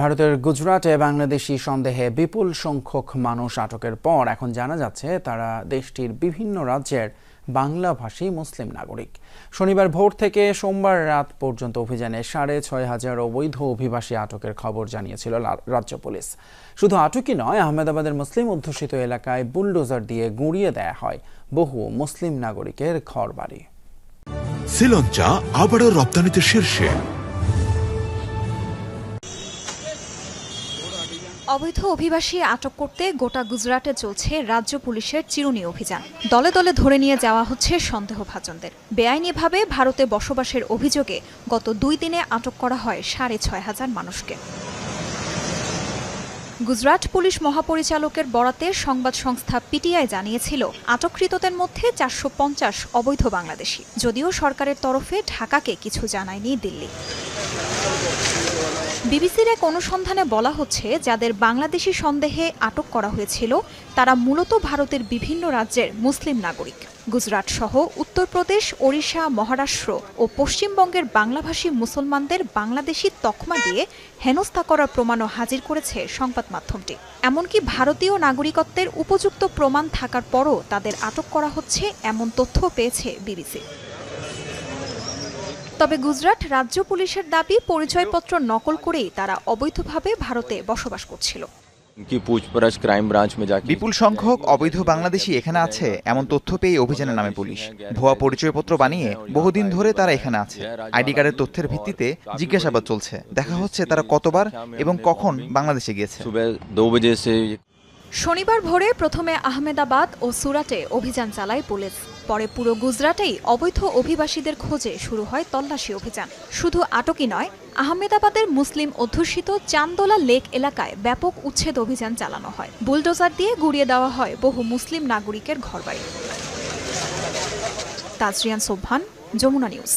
ভারতের গুজরাটে বাংলাদেশি সন্দেহে বিপুল সংখ্যক মানুষ আটকের পর এখন জানা যাচ্ছে তারা দেশটির বিভিন্ন রাজ্যের বাংলাভাষী মুসলিম নাগরিক। শনিবার ভোর থেকে সোমবার রাত পর্যন্ত অভিযানে 6,500 অবৈধ অভিবাসী আটকের খবর জানিয়েছিল রাজ্য পুলিশ। শুধু আটকই নয়, আহমেদাবাদের মুসলিম অধ্যুষিত এলাকায় বুলডোজার দিয়ে গুঁড়িয়ে দেয়া হয় বহু মুসলিম নাগরিকের ঘরবাড়ি। শ্রীলঙ্কা আবারও রপ্তানিতে শীর্ষে। অবৈধ অভিবাসী আটক করতে গোটা গুজরাটে চলছে রাজ্য পুলিশের চিরুনি অভিযান। দলে দলে ধরে নিয়ে যাওয়া হচ্ছে সন্দেহভাজনদের। বেআইনিভাবে ভারতে বসবাসের অভিযোগে গত 2 দিনে আটক করা হয় 6,500 মানুষকে। গুজরাট পুলিশ মহাপরিচালকের বরাতে সংবাদ সংস্থা পিটিআই জানিয়েছিল, আটককৃতদের মধ্যে 450 অবৈধ বাংলাদেশি। যদিও সরকারের তরফে ঢাকাকে কিছু জানায়নি দিল্লি। বিবিসির এক অনুসন্ধানে বলা হচ্ছে, যাদের বাংলাদেশি সন্দেহে আটক করা হয়েছিল তারা মূলত ভারতের বিভিন্ন রাজ্যের মুসলিম নাগরিক। গুজরাট সহ উত্তরপ্রদেশ, ওড়িশা, মহারাষ্ট্র ও পশ্চিমবঙ্গের বাংলাভাষী মুসলমানদের বাংলাদেশি তকমা দিয়ে হেনস্থা করার প্রমাণও হাজির করেছে সংবাদ মাধ্যমটি। এমনকি ভারতীয় নাগরিকত্বের উপযুক্ত প্রমাণ থাকার পরও তাদের আটক করা হচ্ছে, এমন তথ্য পেয়েছে বিবিসি। তবে গুজরাট রাজ্য পুলিশের দাবি, পরিচয়পত্র নকল করেই তারা অবৈধভাবে ভারতে বসবাস করছিল। বিপুল সংখ্যক অবৈধ বাংলাদেশি এখানে আছে এমন তথ্য পেয়ে অভিযানে নামে পুলিশ। ভুয়া পরিচয়পত্র বানিয়ে বহুদিন ধরে তারা এখানে আছে। আইডি কার্ডের তথ্যের ভিত্তিতে জিজ্ঞাসাবাদ চলছে। দেখা হচ্ছে তারা কতবার এবং কখন বাংলাদেশে গিয়েছে। শনিবার ভোরে প্রথমে আহমেদাবাদ ও সুরাটে অভিযান চালায় পুলিশ। পরে পুরো গুজরাটেই অবৈধ অভিবাসীদের খোঁজে শুরু হয় তল্লাশি অভিযান। শুধু আটকই নয়, আহমেদাবাদের মুসলিম অধ্যুষিত চান্দোলা লেক এলাকায় ব্যাপক উচ্ছেদ অভিযান চালানো হয়। বুলডোজার দিয়ে গুঁড়িয়ে দেওয়া হয় বহু মুসলিম নাগরিকের ঘরবাড়ি। তাজরিয়ান সোবহান, যমুনা নিউজ।